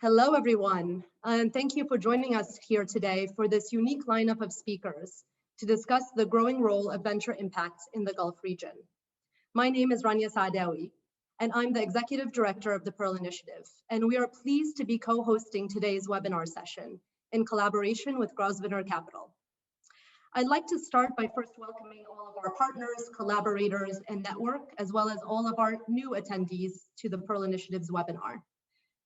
Hello, everyone, and thank you for joining us here today for this unique lineup of speakers to discuss the growing role of venture impact in the Gulf region. My name is Rania Saadewi, and I'm the Executive Director of the Pearl Initiative, and we are pleased to be co-hosting today's webinar session in collaboration with Grosvenor Capital. I'd like to start by first welcoming all of our partners, collaborators, and network, as well as all of our new attendees to the Pearl Initiative's webinar.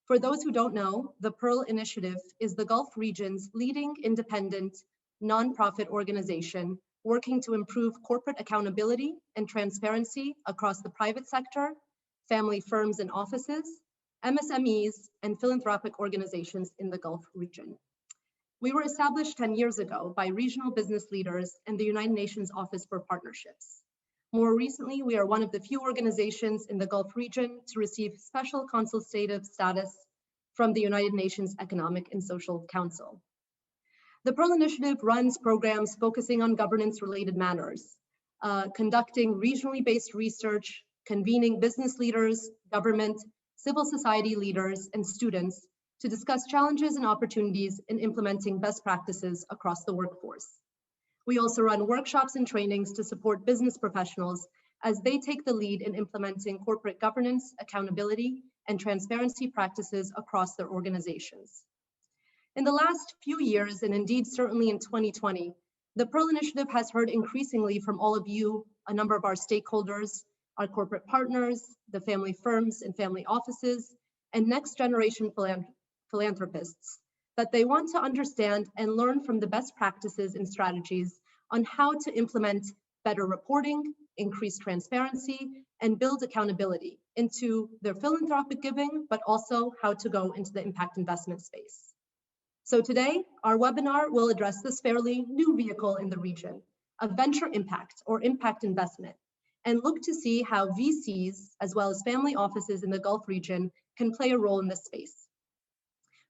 For those who don't know, the Pearl Initiative is the Gulf region's leading independent nonprofit organization working to improve corporate accountability and transparency across the private sector, family firms and offices, MSMEs, and philanthropic organizations in the Gulf region. We were established 10 years ago by regional business leaders and the United Nations Office for Partnerships. More recently, we are one of the few organizations in the Gulf region to receive special consultative status from the United Nations Economic and Social Council. The Pearl Initiative runs programs focusing on governance-related matters, conducting regionally based research, convening business leaders, government, civil society leaders, and students to discuss challenges and opportunities in implementing best practices across the workforce. We also run workshops and trainings to support business professionals as they take the lead in implementing corporate governance, accountability, and transparency practices across their organizations. In the last few years, and indeed certainly in 2020, the Pearl Initiative has heard increasingly from all of you, a number of our stakeholders, our corporate partners, the family firms and family offices, and next generation philanthropists, that they want to understand and learn from the best practices and strategies on how to implement better reporting, increase transparency, and build accountability into their philanthropic giving, but also how to go into the impact investment space. So today, our webinar will address this fairly new vehicle in the region, a venture impact or impact investment, and look to see how VCs, as well as family offices in the Gulf region, can play a role in this space.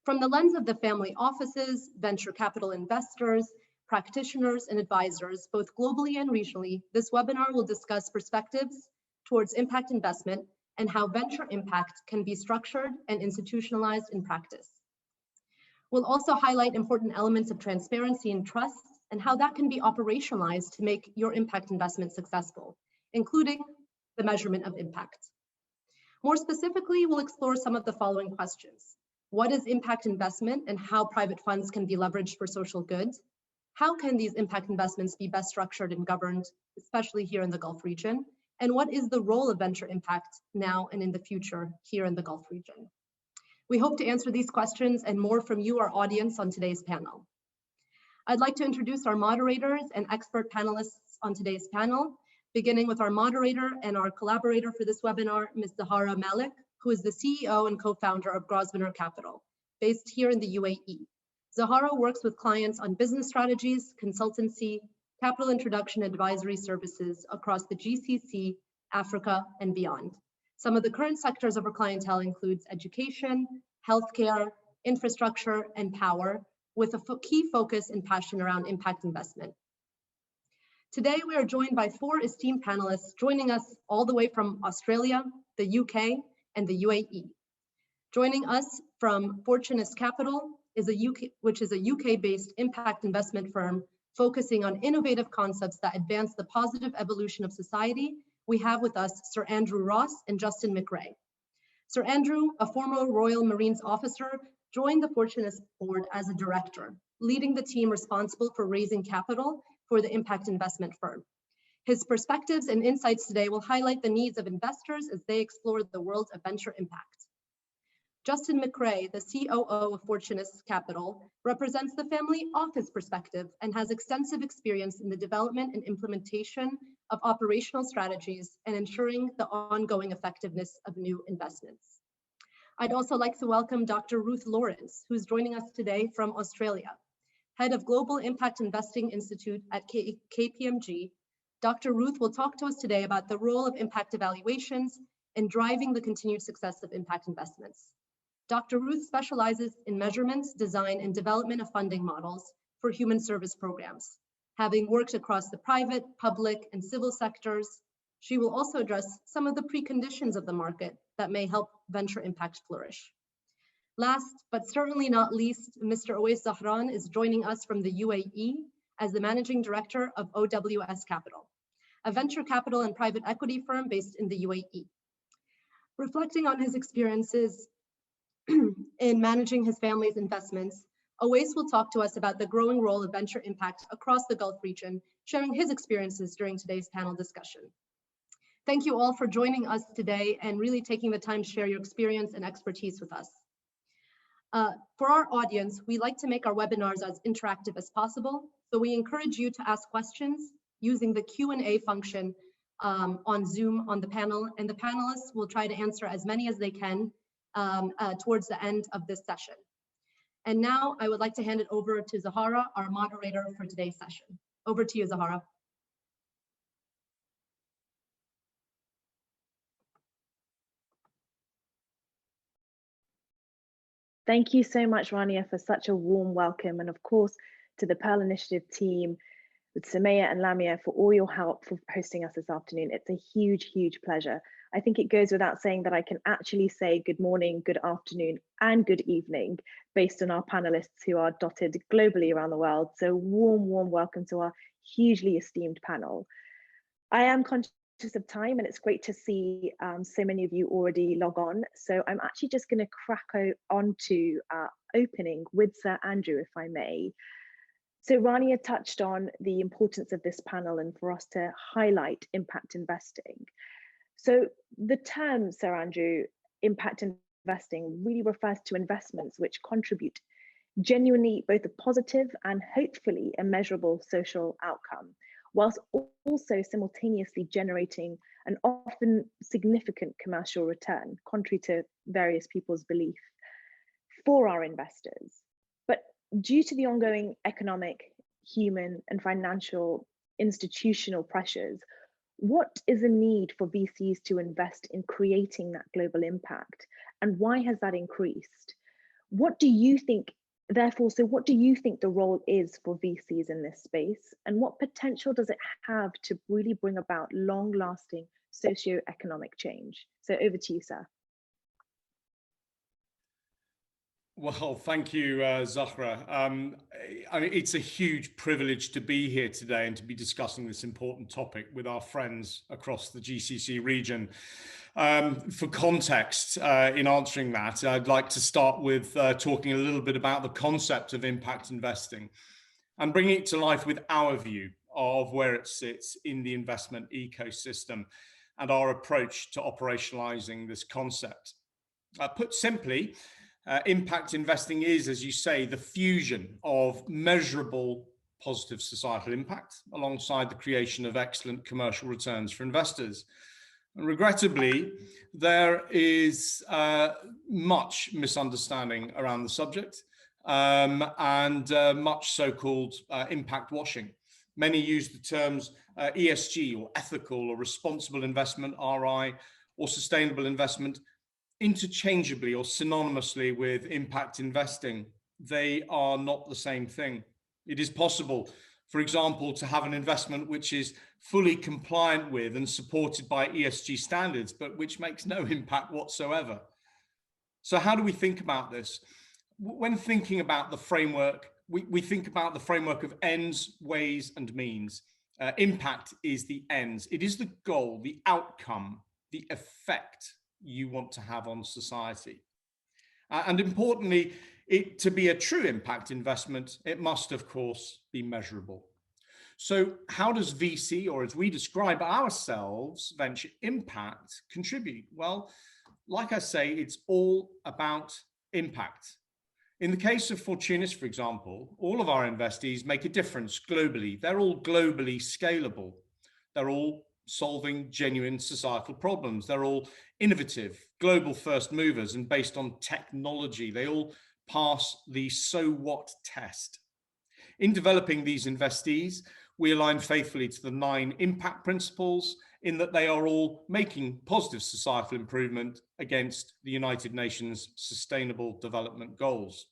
From the lens of the family offices, venture capital investors, practitioners, and advisors, both globally and regionally, this webinar will discuss perspectives towards impact investment and how venture impact can be structured and institutionalized in practice. We'll also highlight important elements of transparency and trust and how that can be operationalized to make your impact investment successful, including the measurement of impact. More specifically, we'll explore some of the following questions. What is impact investment and how private funds can be leveraged for social good? How can these impact investments be best structured and governed, especially here in the Gulf region? And what is the role of venture impact now and in the future here in the Gulf region? We hope to answer these questions and more from you, our audience, on today's panel. I'd like to introduce our moderators and expert panelists on today's panel, beginning with our moderator and our collaborator for this webinar, Ms. Zahara Malik, who is the CEO and co-founder of Grosvenor Capital, based here in the UAE. Zahara works with clients on business strategies, consultancy, capital introduction advisory services across the GCC, Africa, and beyond. Some of the current sectors of her clientele includes education, healthcare, infrastructure, and power, with a key focus and passion around impact investment. Today, we are joined by 4 esteemed panelists joining us all the way from Australia, the UK, and the UAE. Joining us from Fortunis Capital, which is a UK-based impact investment firm focusing on innovative concepts that advance the positive evolution of society, we have with us Sir Andrew Ross and Justin McRae. Sir Andrew, a former Royal Marines officer, joined the Fortunis board as a director, leading the team responsible for raising capital for the impact investment firm. His perspectives and insights today will highlight the needs of investors as they explore the world of venture impact. Justin McRae, the COO of Fortunis Capital, represents the family office perspective and has extensive experience in the development and implementation of operational strategies and ensuring the ongoing effectiveness of new investments. I'd also like to welcome Dr. Ruth Lawrence, who's joining us today from Australia. Head of Global Impact Investing Institute at Kpmg, Dr. Ruth will talk to us today about the role of impact evaluations in driving the continued success of impact investments. Dr. Ruth specializes in measurements, design, and development of funding models for human service programs. Having worked across the private, public, and civil sectors, she will also address some of the preconditions of the market that may help venture impact flourish. Last, but certainly not least, Mr. Owais Zahran is joining us from the UAE as the Managing Director of OWS Capital, a venture capital and private equity firm based in the UAE. Reflecting on his experiences in managing his family's investments, Owais will talk to us about the growing role of venture impact across the Gulf region, sharing his experiences during today's panel discussion. Thank you all for joining us today and really taking the time to share your experience and expertise with us. For our audience, we like to make our webinars as interactive as possible, so we encourage you to ask questions using the Q&A function on Zoom on the panel, and the panelists will try to answer as many as they can towards the end of this session. And now I would like to hand it over to Zahara, our moderator for today's session. Over to you, Zahara. Thank you so much, Rania, for such a warm welcome, and of course to the Pearl Initiative team, with Sumaya and Lamia, for all your help for hosting us this afternoon. It's a huge, huge pleasure. I think it goes without saying that I can actually say good morning, good afternoon, and good evening based on our panelists who are dotted globally around the world. So warm, warm welcome to our hugely esteemed panel. I am conscious of time, and it's great to see so many of you already log on. So I'm actually just going to crack on to opening with Sir Andrew, if I may. So Rania touched on the importance of this panel and for us to highlight impact investing. So the term, Sir Andrew, impact investing really refers to investments which contribute genuinely both a positive and hopefully a measurable social outcome, whilst also simultaneously generating an often significant commercial return, contrary to various people's belief, for our investors. But due to the ongoing economic, human, and financial institutional pressures, what is the need for VCs to invest in creating that global impact? And why has that increased? What do you think, therefore, so what do you think the role is for VCs in this space? And what potential does it have to really bring about long-lasting socio-economic change? So over to you, sir. Well, thank you, Zahra. I mean, it's a huge privilege to be here today and to be discussing this important topic with our friends across the GCC region. For context, in answering that, I'd like to start with talking a little bit about the concept of impact investing and bringing it to life with our view of where it sits in the investment ecosystem and our approach to operationalizing this concept. Put simply, impact investing is, as you say, the fusion of measurable positive societal impact alongside the creation of excellent commercial returns for investors. And regrettably, there is much misunderstanding around the subject and much so-called impact washing. Many use the terms ESG or ethical or responsible investment, RI, or sustainable investment interchangeably or synonymously with impact investing. They are not the same thing. It is possible, for example, to have an investment which is fully compliant with and supported by ESG standards, but which makes no impact whatsoever. So how do we think about this? When thinking about the framework, we think about the framework of ends, ways, and means. Impact is the ends. It is the goal, the outcome, the effect you want to have on society. And importantly, to be a true impact investment, it must, of course, be measurable. So how does VC, or as we describe ourselves, venture impact, contribute? Well, like I say, it's all about impact. In the case of Fortunis, for example, all of our investees make a difference globally. They're all globally scalable. They're all solving genuine societal problems. They're all innovative, global first movers, and based on technology. They all pass the so what test. In developing these investees, we align faithfully to the 9 impact principles in that they are all making positive societal improvement against the United Nations Sustainable Development Goals.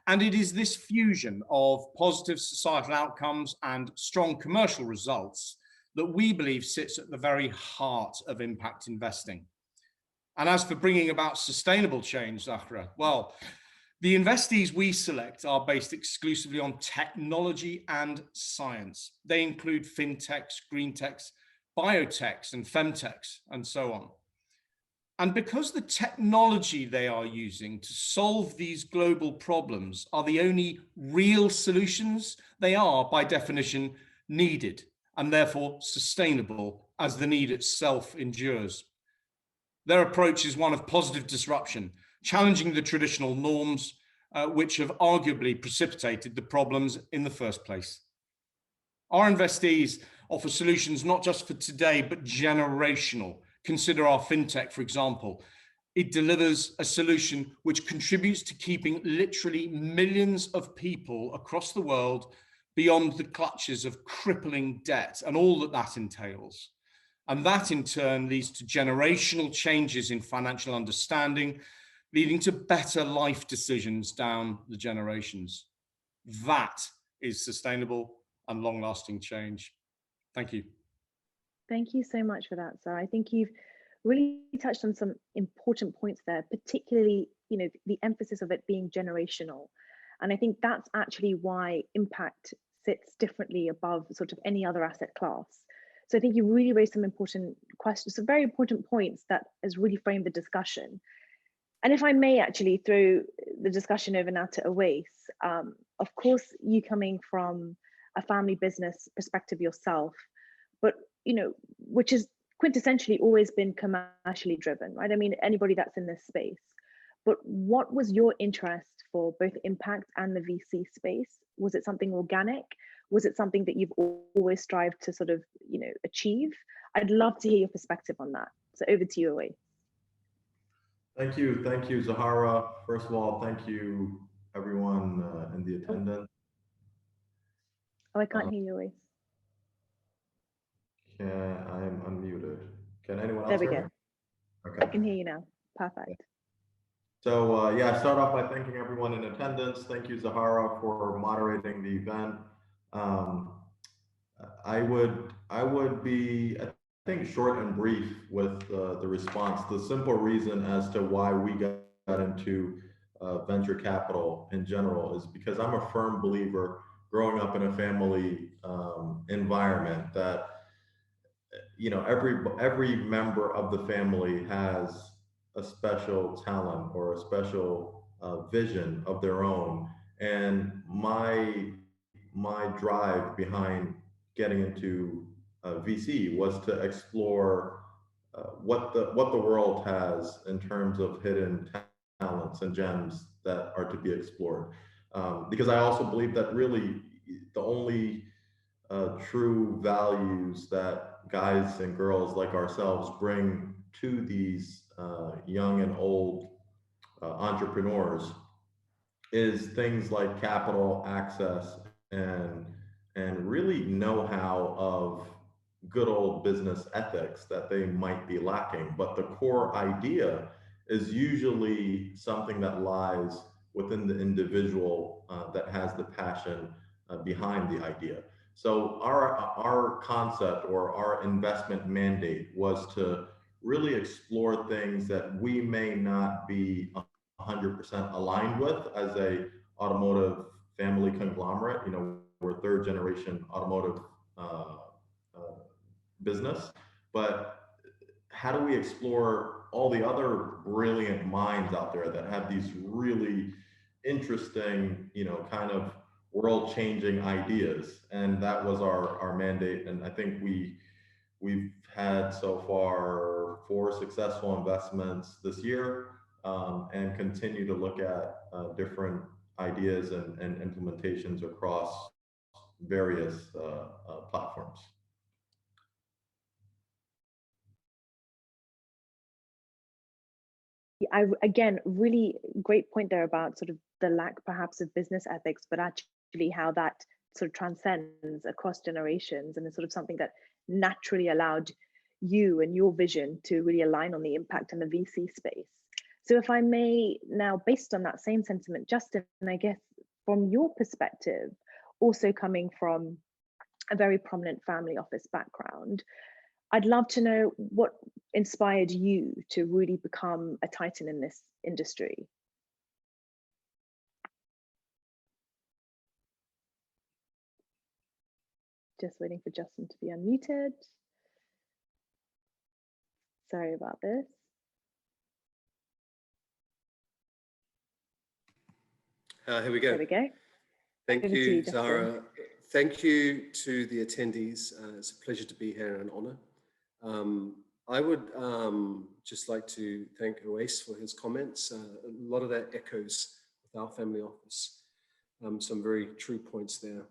And it is this fusion of positive societal outcomes and strong commercial results that we believe sits at the very heart of impact investing. And as for bringing about sustainable change, Zahra, well, The investees we select are based exclusively on technology and science. They include fintechs, green techs, biotechs, and femtechs, and so on. And because the technology they are using to solve these global problems are the only real solutions, they are, by definition, needed and therefore sustainable as the need itself endures. Their approach is one of positive disruption, challenging the traditional norms which have arguably precipitated the problems in the first place. Our investees offer solutions not just for today, but generational. Consider our fintech, for example. It delivers a solution which contributes to keeping literally millions of people across the world beyond the clutches of crippling debt and all that that entails. And that in turn leads to generational changes in financial understanding, leading to better life decisions down the generations. That is sustainable and long-lasting change. Thank you. Thank you so much for that, sir. I think you've really touched on some important points there, particularly, the emphasis of it being generational. And I think that's actually why impact sits differently above sort of any other asset class. So I think you really raised some important questions, some very important points that has really framed the discussion. And if I may actually throw the discussion over now to Awais, of course, you coming from a family business perspective yourself, but which has quintessentially always been commercially driven, right? I mean, anybody that's in this space. But what was your interest for both impact and the VC space? Was it something organic? Was it something that you've always strived to sort of, achieve? I'd love to hear your perspective on that. So over to you, Awais. Thank you, Zahara. First of all, thank you, everyone in the attendance. Oh, I can't hear you, Awais. I'm unmuted. Can anyone else There we hear go. me? Okay. I can hear you now. Perfect. So yeah, start off by thanking everyone in attendance. Thank you, Zahara, for moderating the event. I would be, I think, short and brief with the response. The simple reason as to why we got into venture capital in general is because I'm a firm believer, growing up in a family environment, that every member of the family has a special talent or a special vision of their own. And my drive behind getting into VC was to explore what the world has in terms of hidden talents and gems that are to be explored. Because I also believe that really the only true values that guys and girls like ourselves bring to these young and old entrepreneurs is things like capital access and really know-how of good old business ethics that they might be lacking. But the core idea is usually something that lies within the individual that has the passion behind the idea. So our concept or our investment mandate was to really explore things that we may not be 100% aligned with as a automotive family conglomerate. We're third generation automotive business, but how do we explore all the other brilliant minds out there that have these really interesting, kind of world-changing ideas? And that was our mandate. And I think we've had so far 4 successful investments this year, and continue to look at different ideas and implementations across various platforms. Again, really great point there about sort of the lack perhaps of business ethics, but actually how that sort of transcends across generations and is sort of something that naturally allowed you and your vision to really align on the impact in the VC space. So if I may now, based on that same sentiment, Justin, I guess from your perspective, also coming from a very prominent family office background, I'd love to know what inspired you to really become a titan in this industry. Just waiting for Justin to be unmuted. Sorry about this. Here we go. There we go. Thank Over to you, you, Justin. Zahra. Thank you to the attendees. It's a pleasure to be here and an honor. I would just like to thank Oais for his comments. A lot of that echoes with our family office. Some very true points there.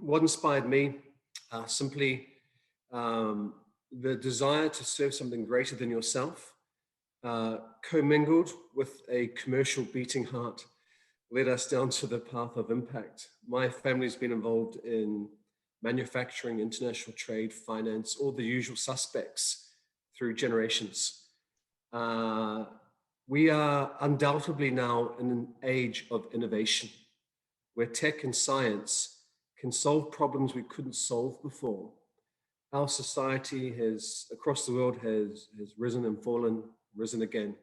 What inspired me? Simply the desire to serve something greater than yourself, commingled with a commercial beating heart, led us down to the path of impact. My family's been involved in manufacturing, international trade, finance, all the usual suspects through generations. We are undoubtedly now in an age of innovation, where tech and science can solve problems we couldn't solve before. Our society has, across the world, has risen and fallen, risen again.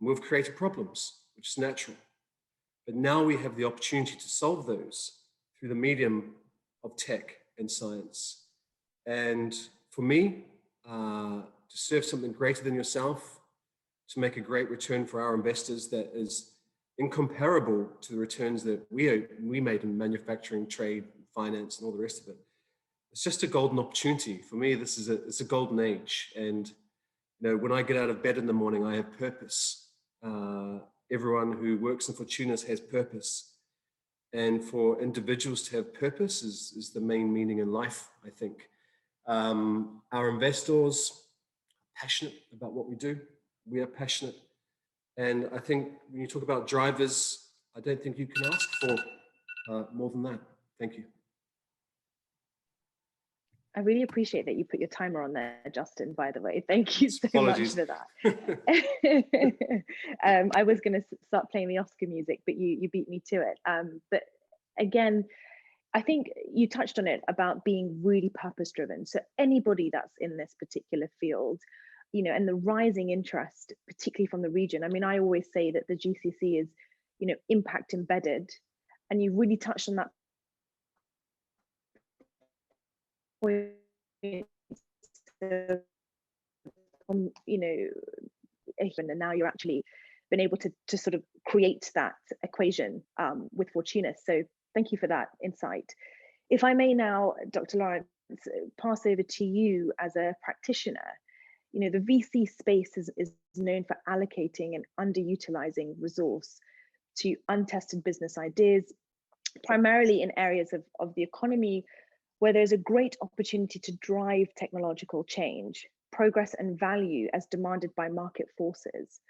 And we've created problems, which is natural. But now we have the opportunity to solve those through the medium of tech and science. And for me, to serve something greater than yourself, to make a great return for our investors that is incomparable to the returns that we made in manufacturing, trade, finance, and all the rest of it. It's just a golden opportunity. For me, it's a golden age. And you know, when I get out of bed in the morning, I have purpose. Everyone who works in Fortunas has purpose. And for individuals to have purpose is the main meaning in life, I think. Our investors are passionate about what we do. We are passionate. And I think when you talk about drivers, I don't think you can ask for more than that. Thank you. I really appreciate that you put your timer on there, Justin, by the way. Thank you so Apologies. much for that. I was going to start playing the Oscar music, but you beat me to it. But again, I think you touched on it about being really purpose driven. So anybody that's in this particular field, you know, and the rising interest, particularly from the region. I mean, I always say that the GCC is, you know, impact embedded, and you really touched on that point, you know, and now you're actually been able to sort of create that equation with Fortunas. So thank you for that insight. If I may now, Dr. Lawrence, pass over to you as a practitioner. You know, the VC space is known for allocating and underutilizing resource to untested business ideas, primarily in areas of the economy where there's a great opportunity to drive technological change, progress and value as demanded by market forces.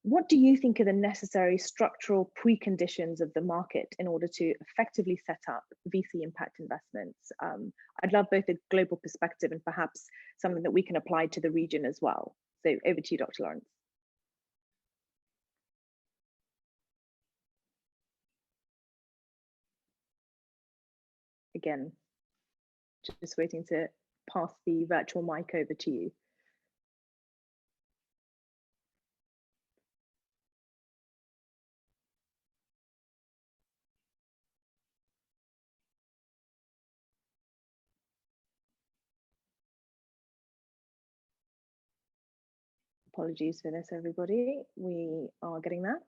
What do you think are the necessary structural preconditions of the market in order to effectively set up VC impact investments? I'd love both a global perspective and perhaps something that we can apply to the region as well. So over to you, Dr. Lawrence. Again, just waiting to pass the virtual mic over to you. Apologies for this, everybody. We are getting that.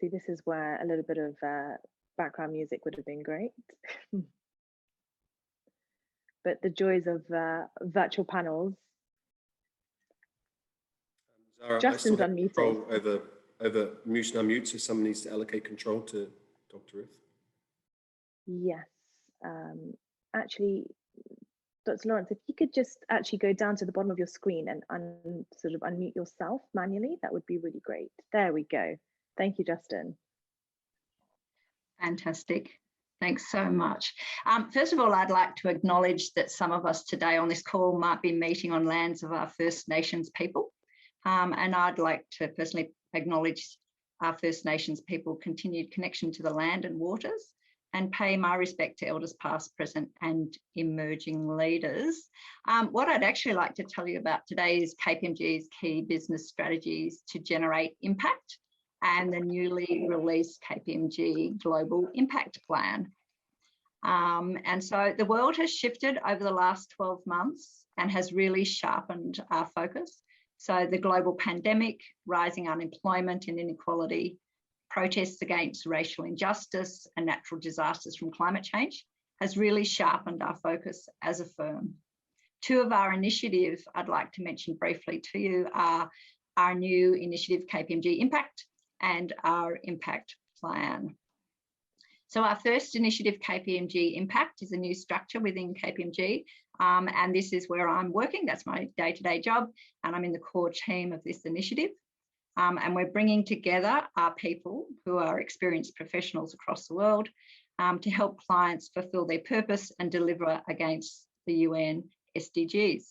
See, this is where a little bit of background music would have been great. But the joys of virtual panels. Zahra, Justin's unmuted. Over mute and unmute, so someone needs to allocate control to Dr. Ruth. Yes, actually, Dr. Lawrence, if you could just actually go down to the bottom of your screen and sort of unmute yourself manually, that would be really great. There we go. Thank you, Justin. Fantastic. Thanks so much. First of all, I'd like to acknowledge that some of us today on this call might be meeting on lands of our First Nations people. And I'd like to personally acknowledge our First Nations people continued connection to the land and waters, and pay my respect to elders past, present and emerging leaders. What I'd actually like to tell you about today is KPMG's key business strategies to generate impact and the newly released KPMG Global Impact Plan. And so the world has shifted over the last 12 months and has really sharpened our focus. So the global pandemic, rising unemployment and inequality, protests against racial injustice and natural disasters from climate change has really sharpened our focus as a firm. Two of our initiatives I'd like to mention briefly to you are our new initiative KPMG Impact and our Impact Plan. So our first initiative, KPMG Impact, is a new structure within KPMG, and this is where I'm working. That's my day-to-day job, and I'm in the core team of this initiative. And we're bringing together our people who are experienced professionals across the world to help clients fulfill their purpose and deliver against the UN SDGs.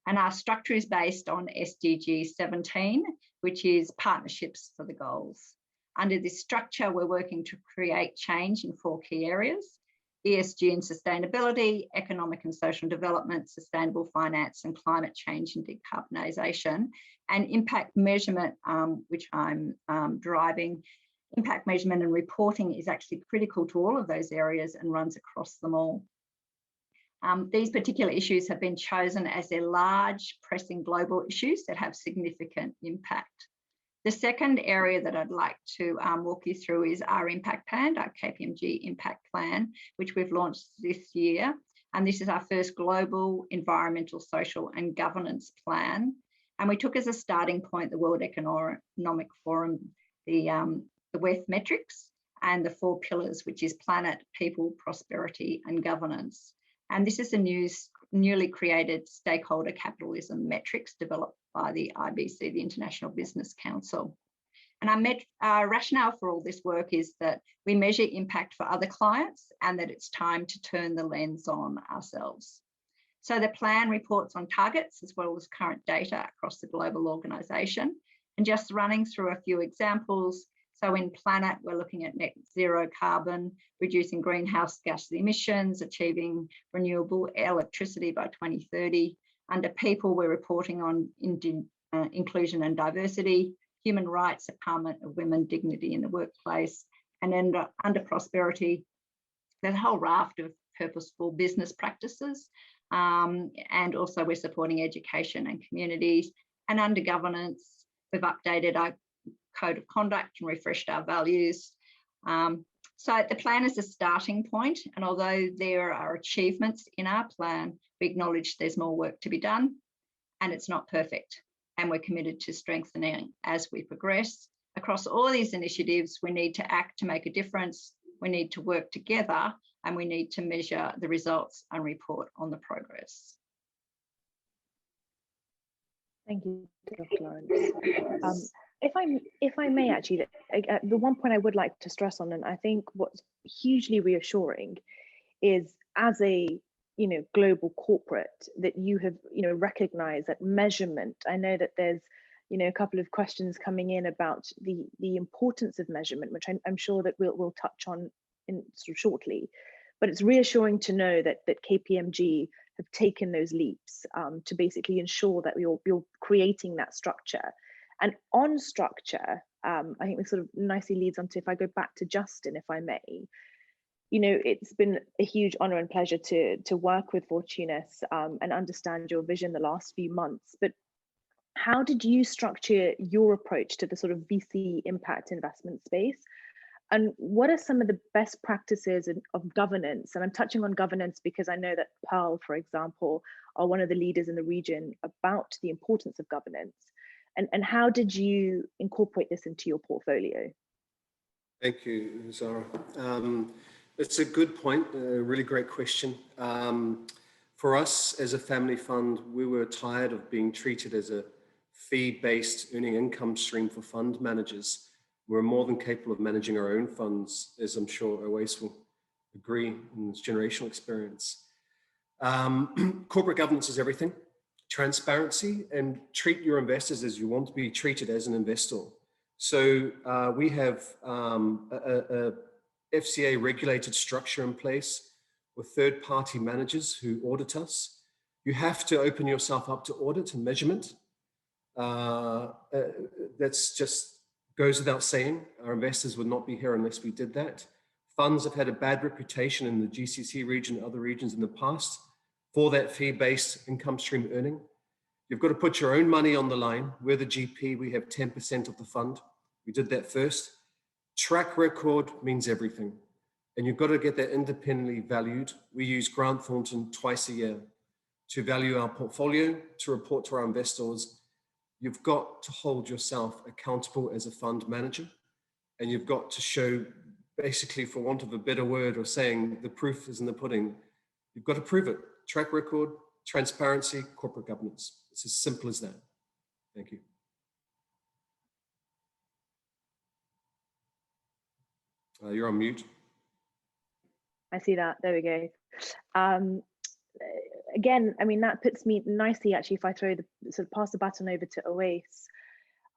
And our structure is based on SDG 17, which is partnerships for the goals. Under this structure, we're working to create change in 4 key areas: ESG and sustainability, economic and social development, sustainable finance, and climate change and decarbonisation. And impact measurement, which I'm driving. Impact measurement and reporting is actually critical to all of those areas and runs across them all. These particular issues have been chosen as they're large, pressing global issues that have significant impact. The second area that I'd like to walk you through is our impact plan, our KPMG impact plan, which we've launched this year. And this is our first global environmental, social and governance plan. And we took as a starting point the World Economic Forum, the WEF metrics and the 4 pillars, which is planet, people, prosperity and governance. And this is a newly created stakeholder capitalism metrics developed by the IBC, the International Business Council. And our rationale for all this work is that we measure impact for other clients and that it's time to turn the lens on ourselves. So the plan reports on targets as well as current data across the global organisation. And just running through a few examples. So in planet, we're looking at net zero carbon, reducing greenhouse gas emissions, achieving renewable electricity by 2030. Under people, we're reporting on inclusion and diversity, human rights, empowerment of women, dignity in the workplace. And then under prosperity, there's a whole raft of purposeful business practices. And also we're supporting education and communities. And under governance, we've updated our code of conduct and refreshed our values. So the plan is a starting point, and although there are achievements in our plan, we acknowledge there's more work to be done and it's not perfect. And we're committed to strengthening as we progress. Across all these initiatives, we need to act to make a difference, we need to work together, and we need to measure the results and report on the progress. Thank you, Dr. Lawrence. If I may actually, the one point I would like to stress on, and I think what's hugely reassuring is as a global corporate that you have recognized that measurement. I know that there's a couple of questions coming in about the importance of measurement, which I'm sure that we'll touch on in sort of shortly. But it's reassuring to know that KPMG have taken those leaps to basically ensure that you're creating that structure. And on structure, I think this sort of nicely leads on to, if I go back to Justin, if I may, it's been a huge honor and pleasure to work with Fortunas and understand your vision the last few months. But how did you structure your approach to the sort of VC impact investment space? And what are some of the best practices of governance? And I'm touching on governance because I know that Pearl, for example, are one of the leaders in the region about the importance of governance. And how did you incorporate this into your portfolio? Thank you, Zara. It's a good point, a really great question. For us as a family fund, we were tired of being treated as a fee-based earning income stream for fund managers. We're more than capable of managing our own funds, as I'm sure Oase will agree in this generational experience. Corporate governance is everything. Transparency, and treat your investors as you want to be treated as an investor. So we have FCA regulated structure in place with third-party managers who audit us. You have to open yourself up to audit and measurement. That's just goes without saying. Our investors would not be here unless we did that. Funds have had a bad reputation in the GCC region and other regions in the past for that fee-based income stream earning. You've got to put your own money on the line. We're the GP, we have 10% of the fund. We did that first. Track record means everything. And you've got to get that independently valued. We use Grant Thornton twice a year to value our portfolio, to report to our investors. You've got to hold yourself accountable as a fund manager. And you've got to show, basically, for want of a better word or saying, the proof is in the pudding. You've got to prove it. Track record, transparency, corporate governance. It's as simple as that. Thank you. You're on mute. I see that. There we go. Again, I mean, that puts me nicely, actually, if I throw the sort of pass the baton over to Oais.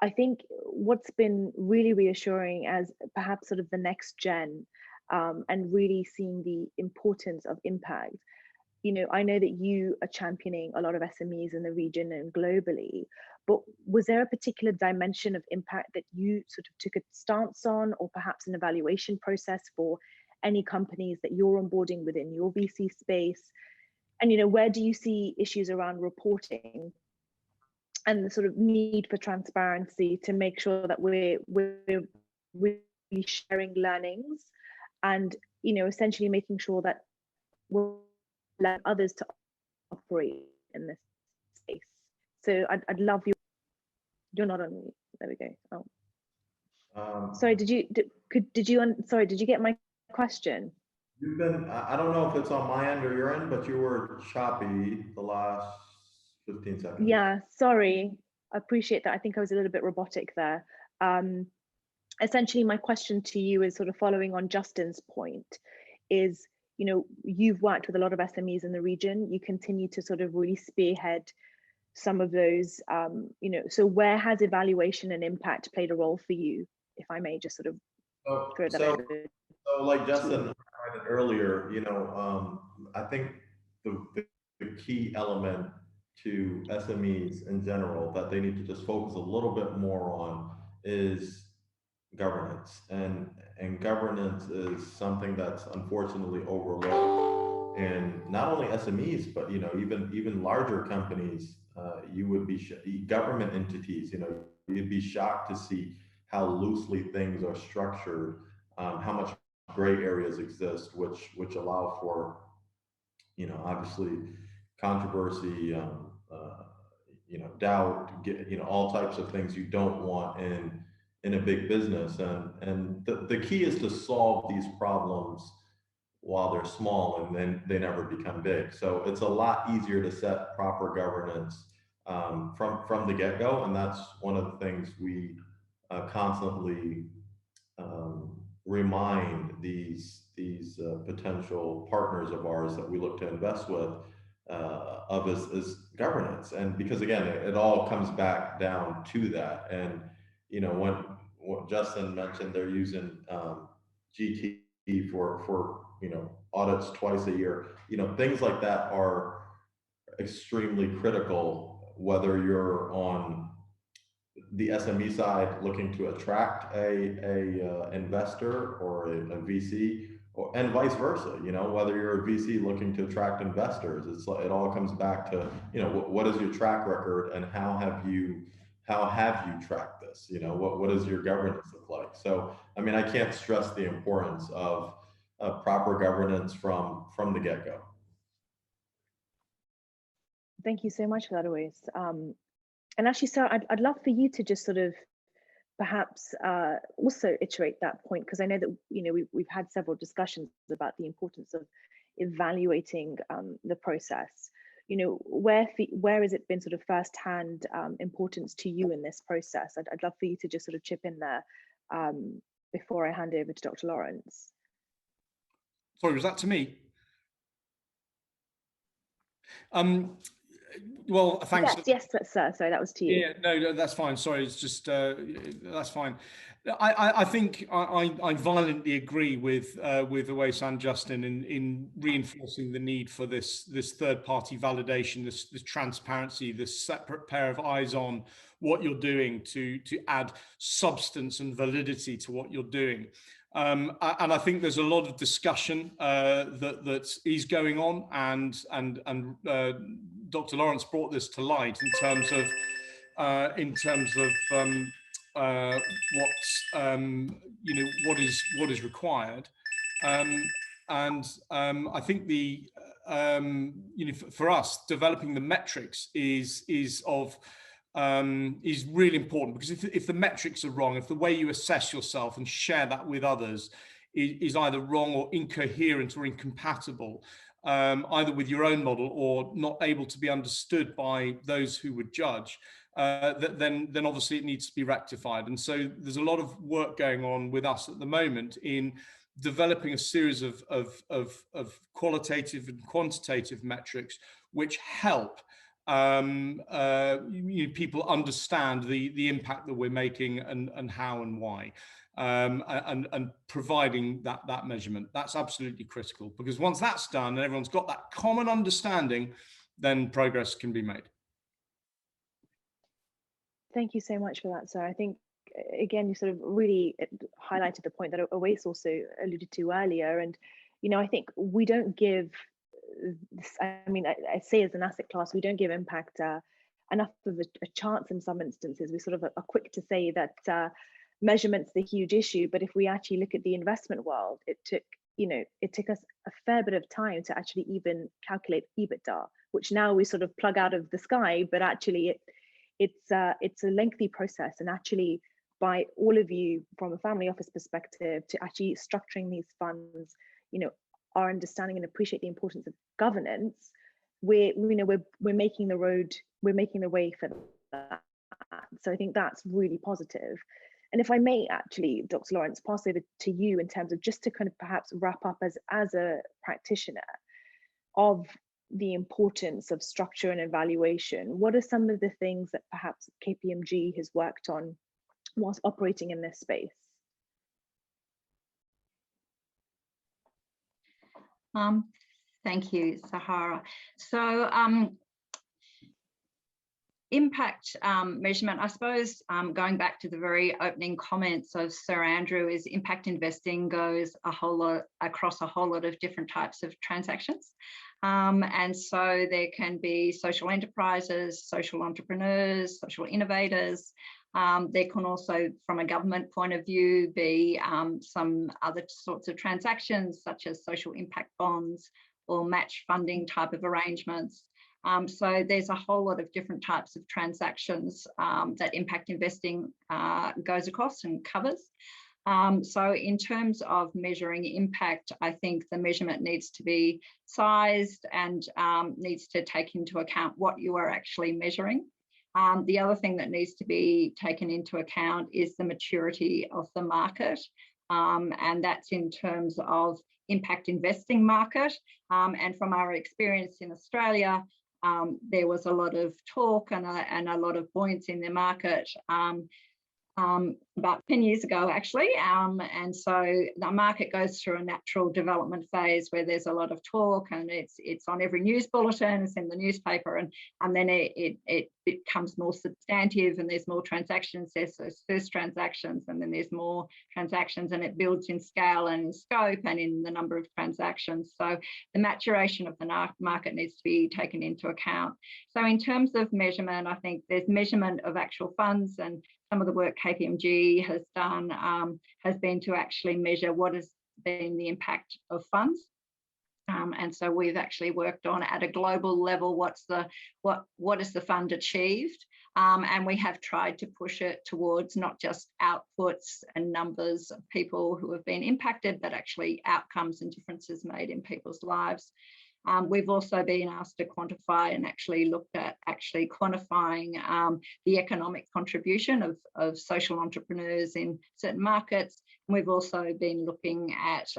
I think what's been really reassuring as perhaps sort of the next gen and really seeing the importance of impact. You know, I know that you are championing a lot of SMEs in the region and globally, but was there a particular dimension of impact that you sort of took a stance on, or perhaps an evaluation process for any companies that you're onboarding within your VC space? And, you know, where do you see issues around reporting and the sort of need for transparency to make sure that we're really sharing learnings and, you know, essentially making sure that we're allowing others to operate in this space? So I'd love you. You're not on mute. There we go. Oh, sorry. Did you get my question? You've been, I don't know if it's on my end or your end, but you were choppy the last 15 seconds. Yeah, sorry. I appreciate that. I think I was a little bit robotic there. Essentially, my question to you is sort of following on Justin's point is, you know, you've worked with a lot of SMEs in the region. You continue to sort of really spearhead some of those, you know, so where has evaluation and impact played a role for you, if I may just sort of throw that over? So like Justin highlighted earlier, you know, I think the key element to SMEs in general that they need to just focus a little bit more on is governance. And governance is something that's unfortunately overlooked. And not only SMEs, but, you know, even larger companies, you would be, government entities, you know, you'd be shocked to see how loosely things are structured, how much gray areas exist, which allow for, you know, obviously controversy, you know, doubt, you know, all types of things you don't want in a big business. And the key is to solve these problems while they're small, and then they never become big. So it's a lot easier to set proper governance from the get-go, and that's one of the things we constantly remind these potential partners of ours that we look to invest with of is governance. And because again, it all comes back down to that. And you know, what Justin mentioned, they're using GT for you know, audits twice a year. You know, things like that are extremely critical, whether you're on the SME side looking to attract a investor or a VC, and vice versa. You know, whether you're a VC looking to attract investors, it all comes back to, you know, what is your track record and how have you tracked this? You know, what does your governance look like? So, I mean, I can't stress the importance of proper governance from the get-go. Thank you so much for that, Oais. And actually, Sarah, I'd love for you to just sort of perhaps also iterate that point, because I know that, you know, we've had several discussions about the importance of evaluating the process. You know, where has it been sort of firsthand importance to you in this process? I'd love for you to just sort of chip in there before I hand over to Dr. Lawrence. Sorry, was that to me? Well, thanks. Yes, sir. Sorry, that was to you. Yeah, no, that's fine. Sorry, it's just that's fine. I think I violently agree with Awais Justin in reinforcing the need for this third-party validation, this transparency, this separate pair of eyes on what you're doing to add substance and validity to what you're doing. And I think there's a lot of discussion that is going on, and Dr. Lawrence brought this to light in terms of what is required, and I think for us, developing the metrics is really important, because if the metrics are wrong, if the way you assess yourself and share that with others is either wrong or incoherent or incompatible, either with your own model or not able to be understood by those who would judge, then obviously it needs to be rectified. And so there's a lot of work going on with us at the moment in developing a series of qualitative and quantitative metrics which help people understand the impact that we're making and how and why, and providing that measurement. That's absolutely critical, because once that's done and everyone's got that common understanding, then progress can be made. Thank you so much for that, sir. I think, again, you sort of really highlighted the point that Awais also alluded to earlier. And, I think we don't give this, I say as an asset class, we don't give impact enough of a chance in some instances. We sort of are quick to say that measurement's the huge issue, but if we actually look at the investment world, it took us a fair bit of time to actually even calculate EBITDA, which now we sort of plug out of the sky, but actually it's a lengthy process. And actually, by all of you from a family office perspective, to actually structuring these funds, our understanding and appreciate the importance of governance, we're making the way for that. So I think that's really positive. And if I may actually, Dr. Lawrence, pass over to you in terms of just to kind of perhaps wrap up as a practitioner of the importance of structure and evaluation. What are some of the things that perhaps Kpmg has worked on whilst operating in this space? Thank you, Sahara. So impact measurement, I suppose, going back to the very opening comments of Sir Andrew, is impact investing goes across a whole lot of different types of transactions. And so there can be social enterprises, social entrepreneurs, social innovators. There can also, from a government point of view, be some other sorts of transactions, such as social impact bonds or match funding type of arrangements. So there's a whole lot of different types of transactions that impact investing goes across and covers. So in terms of measuring impact, I think the measurement needs to be sized and needs to take into account what you are actually measuring. The other thing that needs to be taken into account is the maturity of the market, and that's in terms of impact investing market. And from our experience in Australia, there was a lot of talk and a lot of buoyancy in the market about 10 years ago, actually. And so the market goes through a natural development phase where there's a lot of talk, and it's on every news bulletin, it's in the newspaper, and then it becomes more substantive, and there's more transactions. There's those first transactions, and then there's more transactions, and it builds in scale and in scope and in the number of transactions. So the maturation of the market needs to be taken into account. So in terms of measurement, I think there's measurement of actual funds, and some of the work Kpmg has done has been to actually measure what has been the impact of funds. And so we've actually worked on, at a global level, what has the fund achieved? And we have tried to push it towards not just outputs and numbers of people who have been impacted, but actually outcomes and differences made in people's lives. We've also been asked to quantify and actually looked at quantifying the economic contribution of social entrepreneurs in certain markets. And we've also been looking at,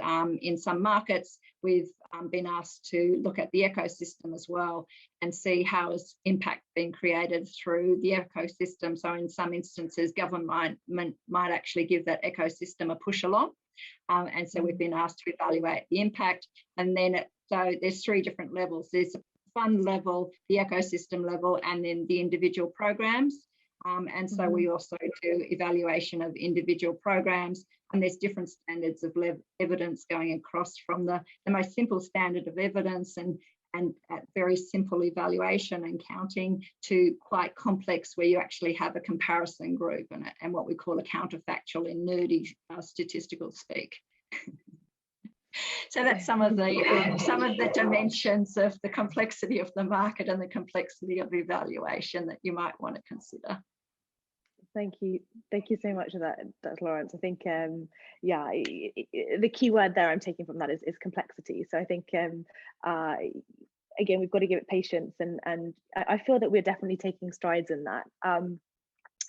in some markets, we've been asked to look at the ecosystem as well and see how has impact been created through the ecosystem. So in some instances, government might actually give that ecosystem a push along. And so we've been asked to evaluate the impact. And then, so there's 3 different levels. There's the fund level, the ecosystem level, and then the individual programs. And so we also do evaluation of individual programs, and there's different standards of evidence going across from the most simple standard of evidence and at very simple evaluation and counting to quite complex, where you actually have a comparison group and what we call a counterfactual in nerdy statistical speak. So that's some of the dimensions of the complexity of the market and the complexity of evaluation that you might want to consider. Thank you so much for that, Dr. Lawrence. I think yeah, the key word there I'm taking from that is complexity. So I think again, we've got to give it patience, and I feel that we're definitely taking strides in that.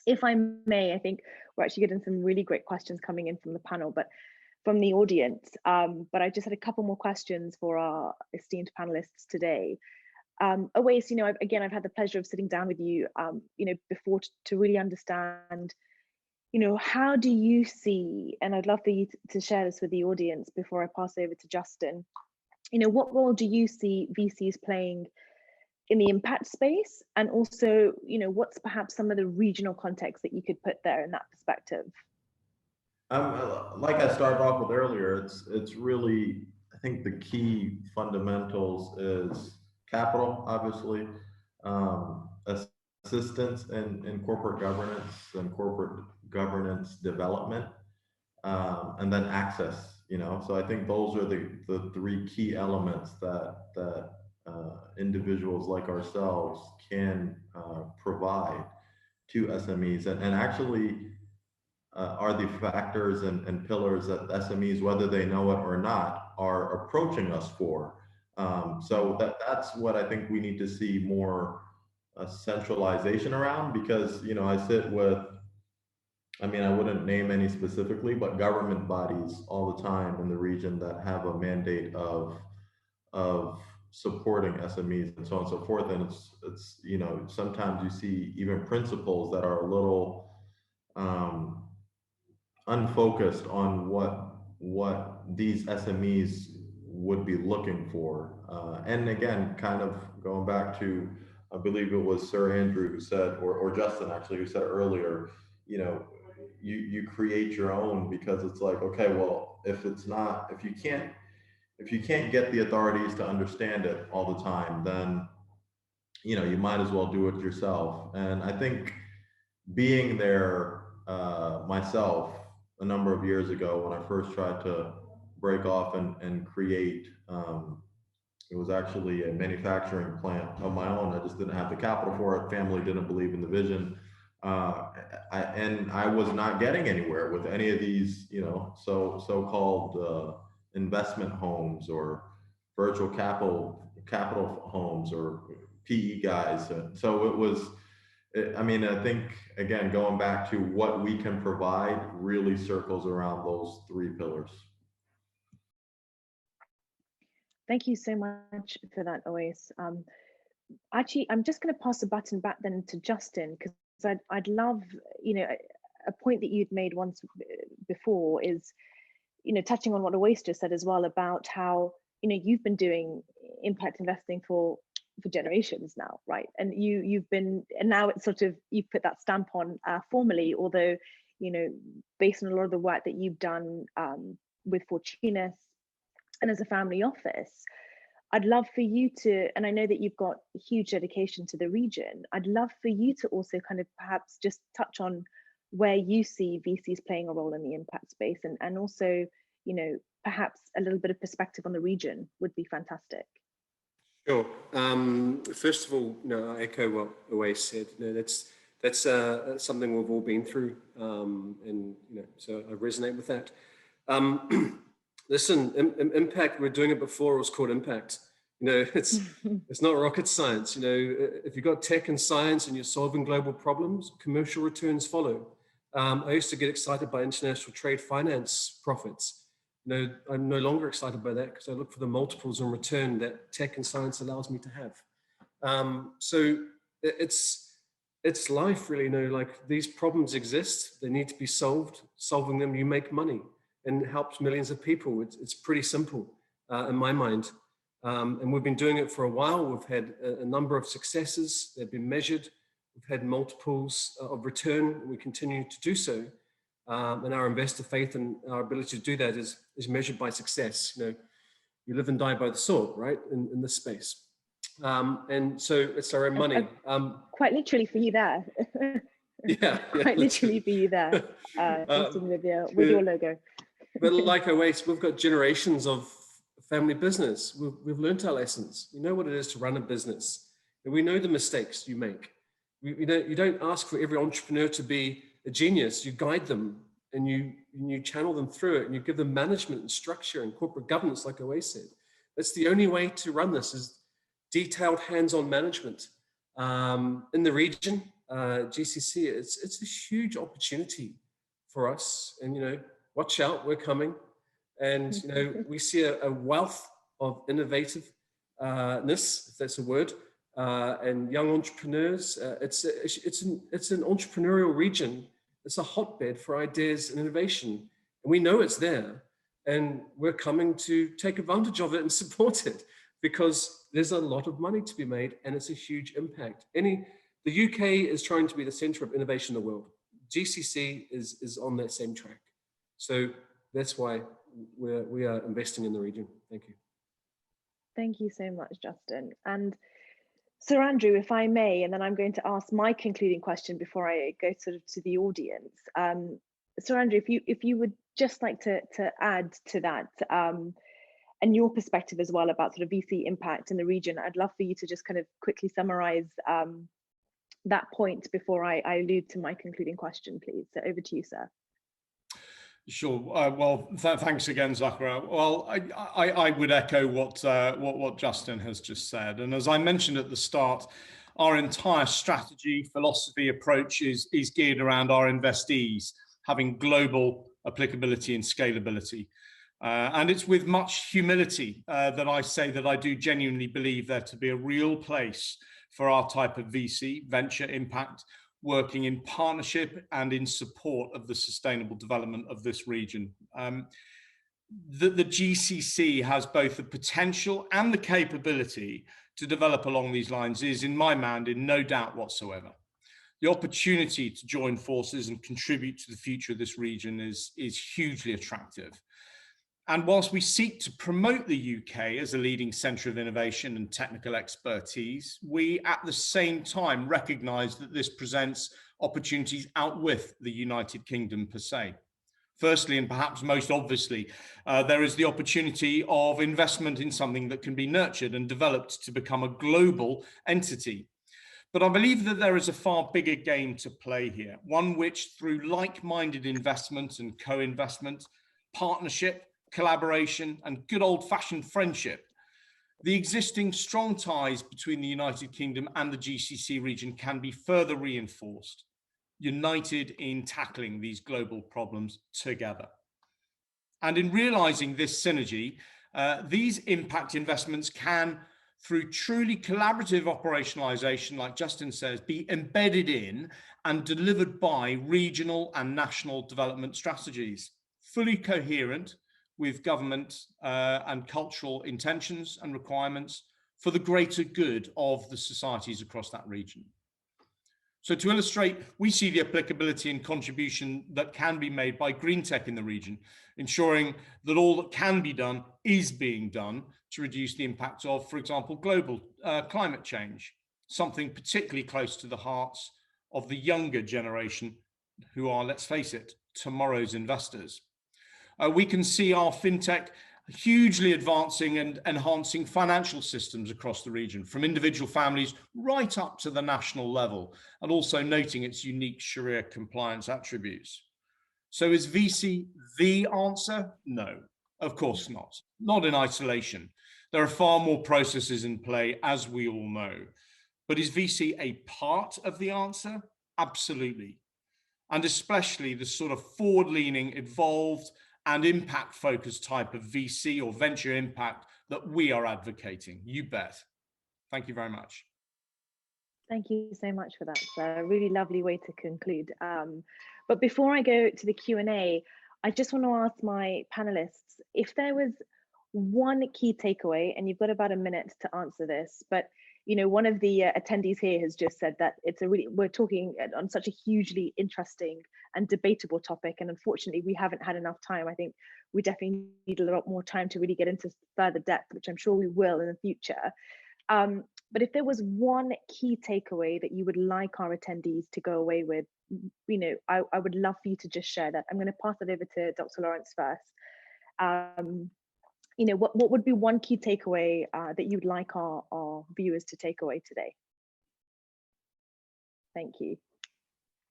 If I may, I think we're actually getting some really great questions coming in from the panel, but from the audience. But I just had a couple more questions for our esteemed panelists today. Awais, I've had the pleasure of sitting down with you, before to really understand, how do you see, and I'd love for you to share this with the audience before I pass over to Justin, what role do you see VCs playing in the impact space? And also, what's perhaps some of the regional context that you could put there in that perspective? Like I started off with earlier, it's really, I think the key fundamentals is capital, obviously, assistance in corporate governance and corporate governance development, and then access. So I think those are the 3 key elements that individuals like ourselves can provide to SMEs, and actually are the factors and pillars that SMEs, whether they know it or not, are approaching us for. So that's what I think we need to see more centralization around, because I sit with, I wouldn't name any specifically, but government bodies all the time in the region that have a mandate of supporting SMEs and so on and so forth. And it's sometimes you see even principles that are a little unfocused on what these SMEs would be looking for. And again, kind of going back to, I believe it was Sir Andrew who said, or Justin actually, who said earlier, you create your own, because it's like, okay, well, if you can't get the authorities to understand it all the time, then you might as well do it yourself. And I think being there myself a number of years ago, when I first tried to break off and create, it was actually a manufacturing plant of my own. I just didn't have the capital for it. Family didn't believe in the vision. And I was not getting anywhere with any of these, so-called investment homes or virtual capital homes or PE guys. So it was, I think, again, going back to what we can provide really circles around those 3 pillars. Thank you so much for that, Awais. Actually, I'm just going to pass the baton back then to Justin, because I'd love, a point that you'd made once before is, touching on what Awais just said as well about how, you've been doing impact investing for generations now, right? And and now it's sort of, you've put that stamp on formally, although, based on a lot of the work that you've done with Fortunas and as a family office, I'd love for you to, and I know that you've got huge dedication to the region, I'd love for you to also kind of perhaps just touch on where you see VCs playing a role in the impact space, and also, perhaps a little bit of perspective on the region would be fantastic. Sure. First of all, I echo what Awais said. That's something we've all been through, and so I resonate with that. Listen, impact. We're doing it before. It was called impact. You know, it's not rocket science. You know, if you've got tech and science and you're solving global problems, commercial returns follow. I used to get excited by international trade finance profits. You know, I'm no longer excited by that because I look for the multiples in return that tech and science allows me to have. So it's life, really. You know, like, these problems exist, they need to be solved. Solving them, you make money, and it helps millions of people. It's pretty simple in my mind. And we've been doing it for a while. We've had a number of successes. They've been measured. We've had multiples of return. We continue to do so. And our investor faith and our ability to do that is measured by success. You know, you live and die by the sword, right? In this space. And so it's our own money. Quite literally for you there. Yeah, quite literally for you there, Justin, with your logo. But like Oasis, we've got generations of family business. We've learned our lessons. We know what it is to run a business, and we know the mistakes you make. You don't ask for every entrepreneur to be a genius. You guide them, and you channel them through it, and you give them management and structure and corporate governance, like Oasis said. That's the only way to run this, is detailed hands-on management. In the region, GCC, it's a huge opportunity for us. And, you know, watch out, we're coming. And, you know, we see a wealth of innovativeness, if that's a word, and young entrepreneurs. It's an entrepreneurial region. It's a hotbed for ideas and innovation. And we know it's there. And we're coming to take advantage of it and support it, because there's a lot of money to be made, and it's a huge impact. The UK is trying to be the center of innovation in the world. GCC is on that same track. So that's why we are investing in the region. Thank you. Thank you so much, Justin. And Sir Andrew, if I may, and then I'm going to ask my concluding question before I go sort of to the audience. Sir Andrew, if you would just like to add to that, and your perspective as well about sort of VC impact in the region, I'd love for you to just kind of quickly summarize that point before I allude to my concluding question, please. So over to you, sir. Sure. Well, thanks again, Zahra. Well, I would echo what Justin has just said. And as I mentioned at the start, our entire strategy, philosophy, approach is geared around our investees having global applicability and scalability. And it's with much humility that I say that I do genuinely believe there to be a real place for our type of VC, venture impact, working in partnership and in support of the sustainable development of this region. The GCC has both the potential and the capability to develop along these lines is, in my mind, in no doubt whatsoever. The opportunity to join forces and contribute to the future of this region is hugely attractive. And whilst we seek to promote the UK as a leading centre of innovation and technical expertise, we at the same time recognise that this presents opportunities out with the United Kingdom per se. Firstly, and perhaps most obviously, there is the opportunity of investment in something that can be nurtured and developed to become a global entity. But I believe that there is a far bigger game to play here, one which through like-minded investment and co-investment, partnership, collaboration and good old-fashioned friendship, the existing strong ties between the United Kingdom and the GCC region can be further reinforced, united in tackling these global problems together. And in realizing this synergy, these impact investments can, through truly collaborative operationalization, like Justin says, be embedded in and delivered by regional and national development strategies, fully coherent with government and cultural intentions and requirements for the greater good of the societies across that region. So to illustrate, we see the applicability and contribution that can be made by green tech in the region, ensuring that all that can be done is being done to reduce the impact of, for example, global climate change, something particularly close to the hearts of the younger generation who are, let's face it, tomorrow's investors. We can see our fintech hugely advancing and enhancing financial systems across the region, from individual families right up to the national level, and also noting its unique Sharia compliance attributes. So is VC the answer? No, of course not. Not in isolation. There are far more processes in play, as we all know. But is VC a part of the answer? Absolutely. And especially the sort of forward-leaning, evolved, and impact-focused type of VC or venture impact that we are advocating. You bet. Thank you very much. Thank you so much for that. It's a really lovely way to conclude. But before I go to the Q&A, I just want to ask my panelists if there was one key takeaway, and you've got about a minute to answer this, but you know, one of the attendees here has just said that we're talking on such a hugely interesting and debatable topic, and unfortunately we haven't had enough time. I think we definitely need a lot more time to really get into further depth, which I'm sure we will in the future. But if there was one key takeaway that you would like our attendees to go away with, you know, I would love for you to just share that. I'm going to pass it over to Dr. Lawrence first. You know, what would be one key takeaway that you'd like our viewers to take away today? Thank you.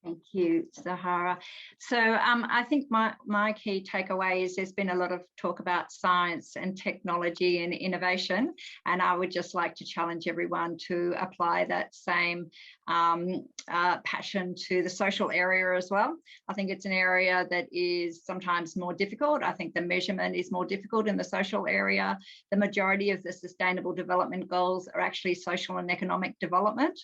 Thank you, Zahara. So I think my key takeaway is there's been a lot of talk about science and technology and innovation, and I would just like to challenge everyone to apply that same passion to the social area as well. I think it's an area that is sometimes more difficult. I think the measurement is more difficult in the social area. The majority of the Sustainable Development Goals are actually social and economic development.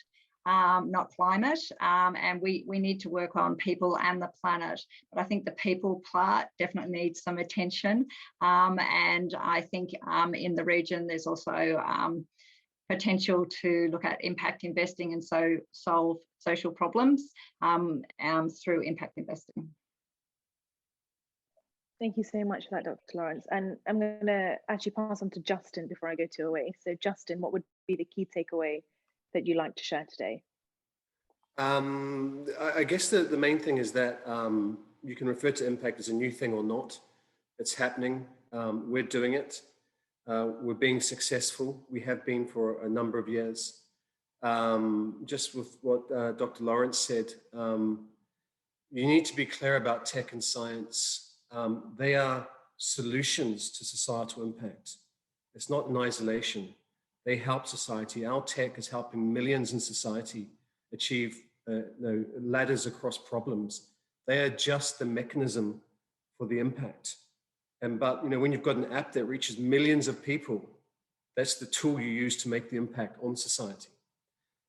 Not climate, and we need to work on people and the planet. But I think the people part definitely needs some attention, and I think in the region there's also potential to look at impact investing and so solve social problems through impact investing. Thank you so much for that, Dr. Lawrence. And I'm going to actually pass on to Justin before I go to Away. So Justin, what would be the key takeaway that you'd like to share today? I guess the main thing is that you can refer to impact as a new thing or not. It's happening. We're doing it. We're being successful. We have been for a number of years. Just with what Dr. Lawrence said, you need to be clear about tech and science. They are solutions to societal impact. It's not in isolation. They help society. Our tech is helping millions in society achieve ladders across problems. They are just the mechanism for the impact. But you know, when you've got an app that reaches millions of people, that's the tool you use to make the impact on society.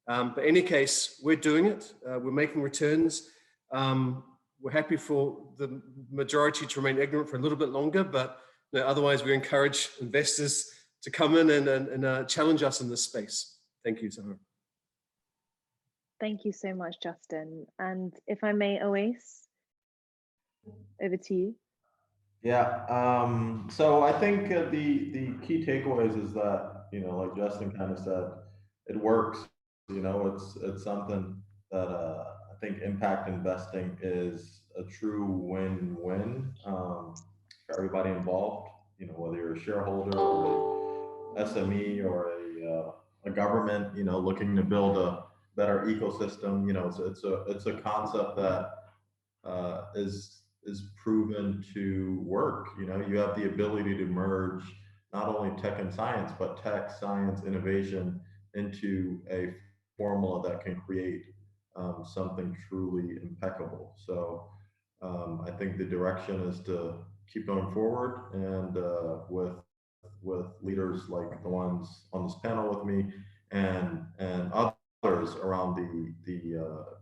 But in any case, we're doing it. We're making returns. We're happy for the majority to remain ignorant for a little bit longer, but you know, otherwise we encourage investors to come in and challenge us in this space. Thank you, Zahara. Thank you so much, Justin. And if I may, Oase, over to you. Yeah, so I think the key takeaways is that, you know, like Justin kind of said, it works. You know, it's something that I think impact investing is a true win-win for everybody involved. You know, whether you're a shareholder or a SME or a government, you know, looking to build a better ecosystem. You know, it's a concept that is proven to work. You know, you have the ability to merge not only tech and science, but tech, science, innovation into a formula that can create something truly impeccable. So I think the direction is to keep going forward, and with leaders like the ones on this panel with me and others around the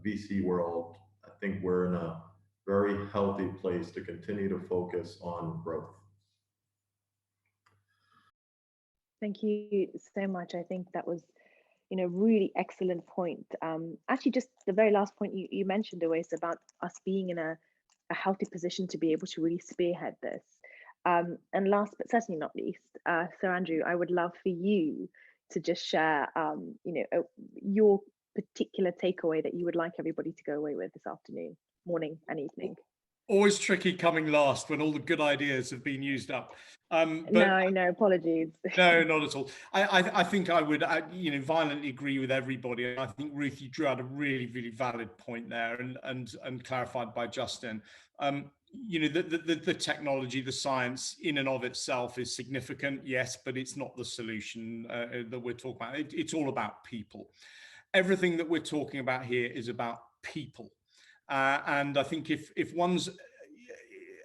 VC world, I think we're in a very healthy place to continue to focus on growth. Thank you so much. I think that was, you know, really excellent point. Actually, just the very last point you mentioned, Oase, about us being in a healthy position to be able to really spearhead this. And last but certainly not least, Sir Andrew, I would love for you to just share, you know, your particular takeaway that you would like everybody to go away with this afternoon, morning and evening. Always tricky coming last when all the good ideas have been used up. But no, apologies. No, not at all. I think I would, you know, violently agree with everybody. I think, Ruth, you drew out a really, really valid point there, and clarified by Justin, You know, the technology, the science in and of itself is significant, yes, but it's not the solution that we're talking about. It's all about people. Everything that we're talking about here is about people. And I think if one's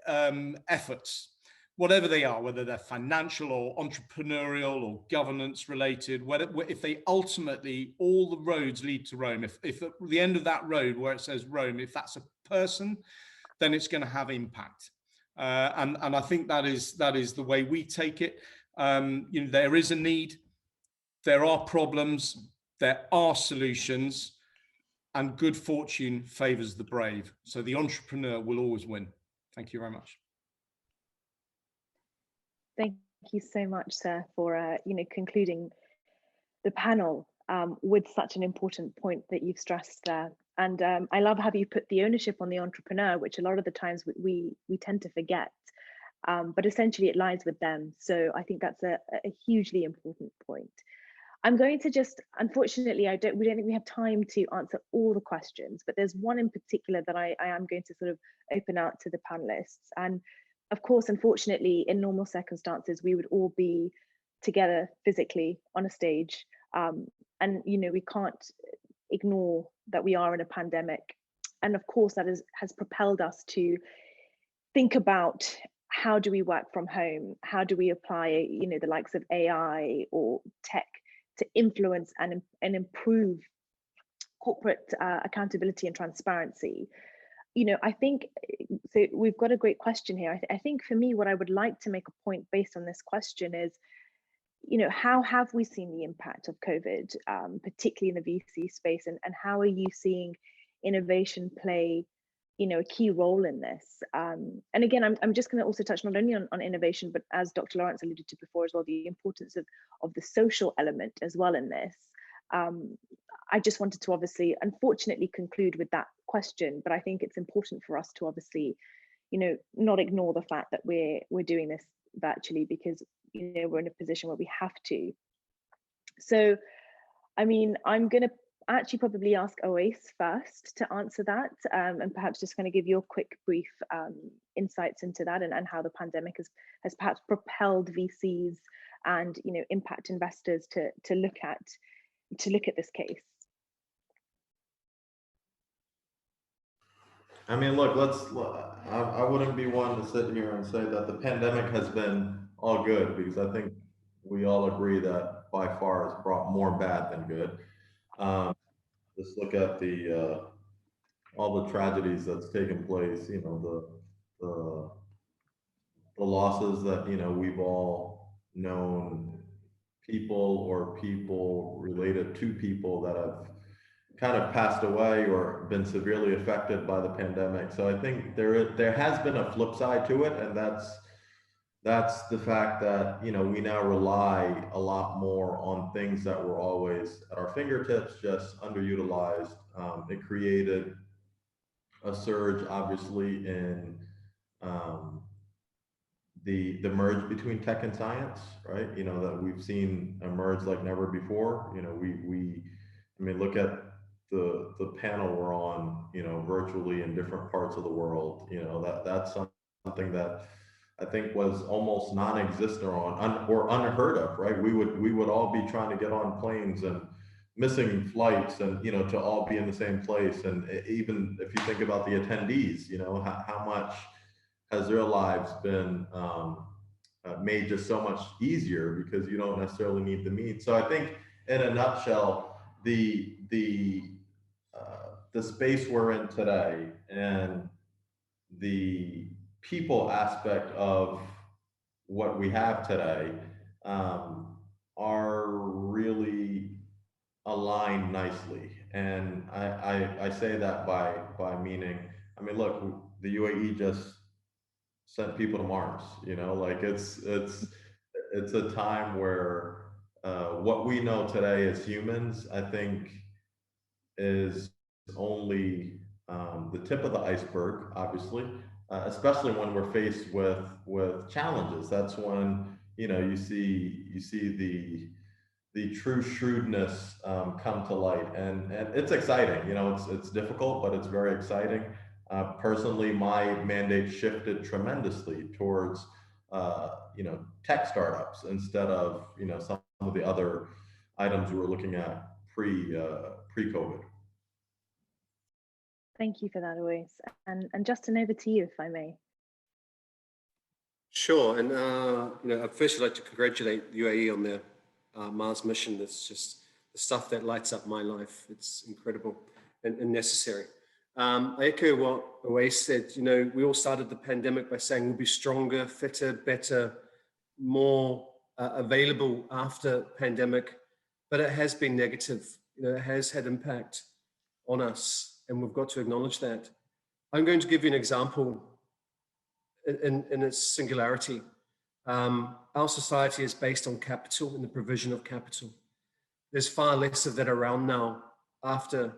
efforts, whatever they are, whether they're financial or entrepreneurial or governance related, if they ultimately, all the roads lead to Rome, if at the end of that road where it says Rome, if that's a person, then it's going to have impact. And I think that is the way we take it. You know, there is a need, there are problems, there are solutions, and good fortune favors the brave. So the entrepreneur will always win. Thank you very much. Thank you so much, sir, for concluding the panel with such an important point that you've stressed there. And I love how you put the ownership on the entrepreneur, which a lot of the times we tend to forget. But essentially, it lies with them. So I think that's a hugely important point. I'm going to just, unfortunately, we don't think we have time to answer all the questions, but there's one in particular that I am going to sort of open out to the panelists. And of course, unfortunately, in normal circumstances, we would all be together physically on a stage. And, you know, we can't ignore that we are in a pandemic. And of course, that has propelled us to think about how do we work from home? How do we apply, you know, the likes of AI or tech to influence and improve corporate accountability and transparency? You know, I think, so we've got a great question here. I think for me, what I would like to make a point based on this question is, you know, how have we seen the impact of COVID, particularly in the VC space, and how are you seeing innovation play, you know, a key role in this? And again, I'm just going to also touch not only on innovation, but as Dr. Lawrence alluded to before as well, the importance of the social element as well in this. I just wanted to obviously, unfortunately, conclude with that question, but I think it's important for us to obviously, you know, not ignore the fact that we're doing this virtually, because, you know, we're in a position where we have to. So, I mean, I'm going to actually probably ask Oais first to answer that, and perhaps just kind of give your quick brief insights into that, and how the pandemic has perhaps propelled VCs and, you know, impact investors to look at this case. I mean, look, I wouldn't be one to sit here and say that the pandemic has been all good, because I think we all agree that by far it's brought more bad than good. Just look at all the tragedies that's taken place, you know, the losses that, you know, we've all known, people or people related to people that have kind of passed away or been severely affected by the pandemic. So I think there has been a flip side to it, and that's the fact that, you know, we now rely a lot more on things that were always at our fingertips, just underutilized. It created a surge, obviously, in the merge between tech and science, right? You know, that we've seen emerge like never before. You know, I mean, look at the panel we're on, you know, virtually in different parts of the world. You know, that's something that I think was almost non-existent or unheard of, right? We would all be trying to get on planes and missing flights, and, you know, to all be in the same place. And even if you think about the attendees, you know, how much has their lives been made just so much easier because you don't necessarily need to meet. So I think, in a nutshell, the space we're in today and the people aspect of what we have today are really aligned nicely. And I say that by meaning, I mean, look, the UAE just sent people to Mars, you know, like it's a time where what we know today as humans, I think, is only the tip of the iceberg, obviously, especially when we're faced with challenges. That's when, you know, you see the true shrewdness come to light, and it's exciting. You know, it's difficult, but it's very exciting. Personally, my mandate shifted tremendously towards tech startups instead of some of the other items we were looking at pre-COVID. Thank you for that, Awais. And Justin, over to you, if I may. Sure, and I'd first like to congratulate the UAE on their Mars mission. That's just the stuff that lights up my life. It's incredible and necessary. I echo what Awais said. We all started the pandemic by saying we'll be stronger, fitter, better, more available after pandemic, but it has been negative. It has had impact on us, and we've got to acknowledge that. I'm going to give you an example in its singularity. Our society is based on capital and the provision of capital. There's far less of that around now after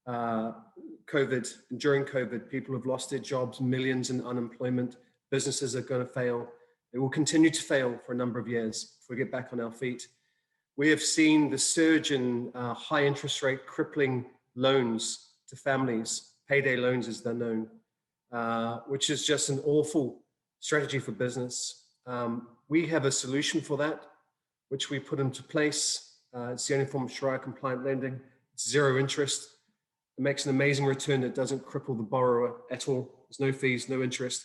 COVID. And during COVID, people have lost their jobs, millions in unemployment, businesses are going to fail. They will continue to fail for a number of years if we get back on our feet. We have seen the surge in high interest rate crippling loans to families, payday loans as they're known, which is just an awful strategy for business. We have a solution for that, which we put into place. It's the only form of Sharia compliant lending. It's zero interest. It makes an amazing return that doesn't cripple the borrower at all. There's no fees, no interest.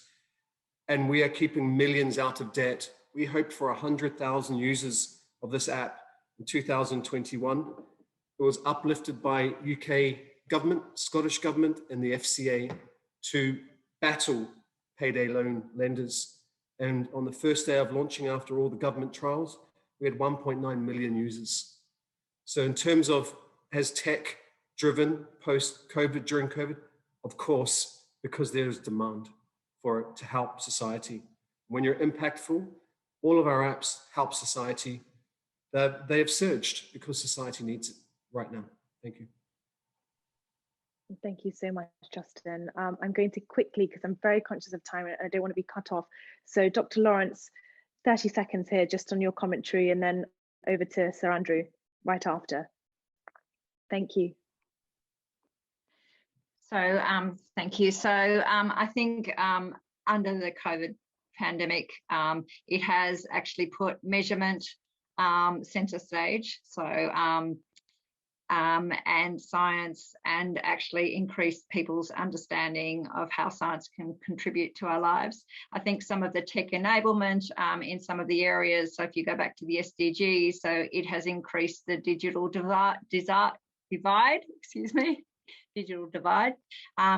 And we are keeping millions out of debt. We hoped for 100,000 users of this app in 2021. It was uplifted by UK government, Scottish government, and the FCA to battle payday loan lenders. And on the first day of launching, after all the government trials, we had 1.9 million users. So in terms of, has tech driven post-COVID, during COVID? Of course, because there's demand for it to help society. When you're impactful, all of our apps help society. They have surged because society needs it right now. Thank you. Thank you so much, Justin. I'm going to quickly, because I'm very conscious of time and I don't want to be cut off. So Dr. Lawrence, 30 seconds here just on your commentary, and then over to Sir Andrew right after. Thank you. So thank you. So I think under the COVID pandemic, it has actually put measurement center stage. So and science, and actually increase people's understanding of how science can contribute to our lives. I think some of the tech enablement in some of the areas, so if you go back to the SDGs, so it has increased the digital divide.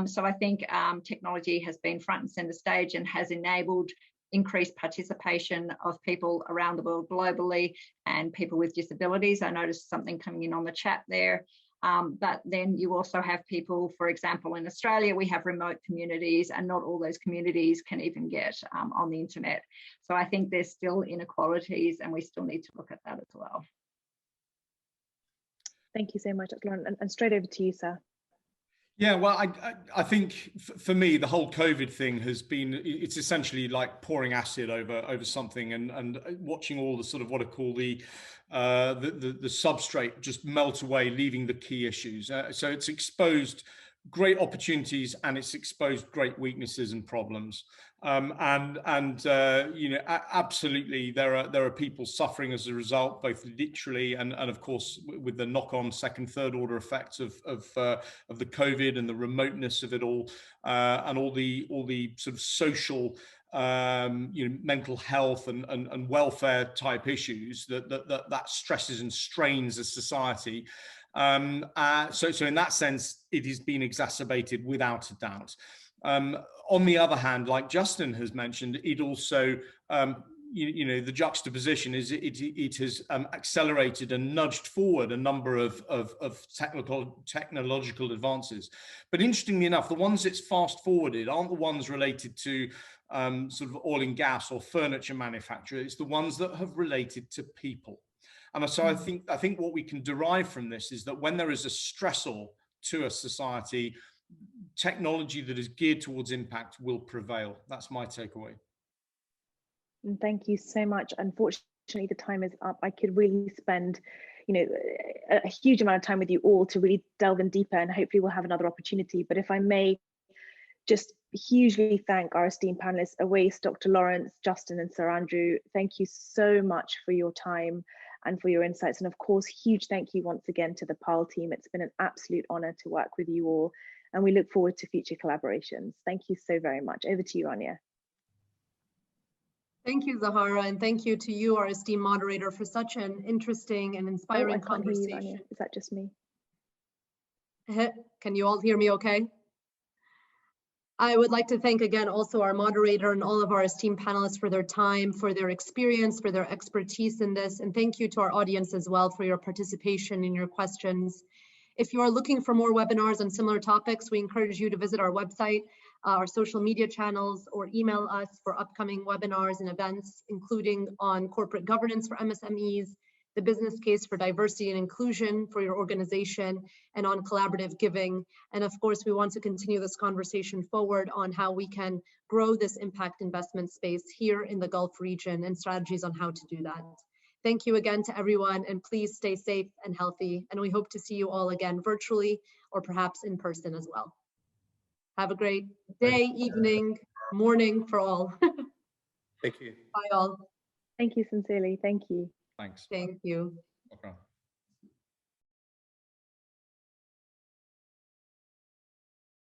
So I think technology has been front and center stage and has enabled increased participation of people around the world globally and people with disabilities. I noticed something coming in on the chat there. But then you also have people, for example, in Australia, we have remote communities and not all those communities can even get on the internet. So I think there's still inequalities and we still need to look at that as well. Thank you so much, Lauren. And straight over to you, sir. Yeah, well, I think for me, the whole COVID thing has been, it's essentially like pouring acid over something and watching all the sort of what I call the substrate just melt away, leaving the key issues. So it's exposed great opportunities and it's exposed great weaknesses and problems. Absolutely, there are people suffering as a result, both literally and of course with the knock-on second, third order effects of the COVID and the remoteness of it all, and all the sort of social mental health and welfare type issues that stresses and strains a society. So in that sense, it has been exacerbated without a doubt. On the other hand, like Justin has mentioned, it also, the juxtaposition is it has accelerated and nudged forward a number of technological advances. But interestingly enough, the ones it's fast forwarded aren't the ones related to sort of oil and gas or furniture manufacture. It's the ones that have related to people. And so I think what we can derive from this is that when there is a stressor to a society, technology that is geared towards impact will prevail. That's my takeaway. And thank you so much. Unfortunately, the time is up. I could really spend, a huge amount of time with you all to really delve in deeper, and hopefully we'll have another opportunity. But if I may just hugely thank our esteemed panelists, Awais, Dr. Lawrence, Justin and Sir Andrew. Thank you so much for your time and for your insights. And of course, huge thank you once again to the PAL team. It's been an absolute honor to work with you all, and we look forward to future collaborations. Thank you so very much. Over to you, Rania. Thank you, Zahara, and thank you to you, our esteemed moderator, for such an interesting and inspiring conversation. Hear you, Rania. Is that just me? Can you all hear me okay? I would like to thank again also our moderator and all of our esteemed panelists for their time, for their experience, for their expertise in this. And thank you to our audience as well for your participation and your questions. If you are looking for more webinars on similar topics, we encourage you to visit our website, our social media channels, or email us for upcoming webinars and events, including on corporate governance for MSMEs, the business case for diversity and inclusion for your organization, and on collaborative giving. And of course, we want to continue this conversation forward on how we can grow this impact investment space here in the Gulf region and strategies on how to do that. Thank you again to everyone, and please stay safe and healthy. And we hope to see you all again virtually or perhaps in person as well. Have a great day, evening, morning for all. Thank you. Bye all. Thank you sincerely. Thank you. Thanks. Thank you.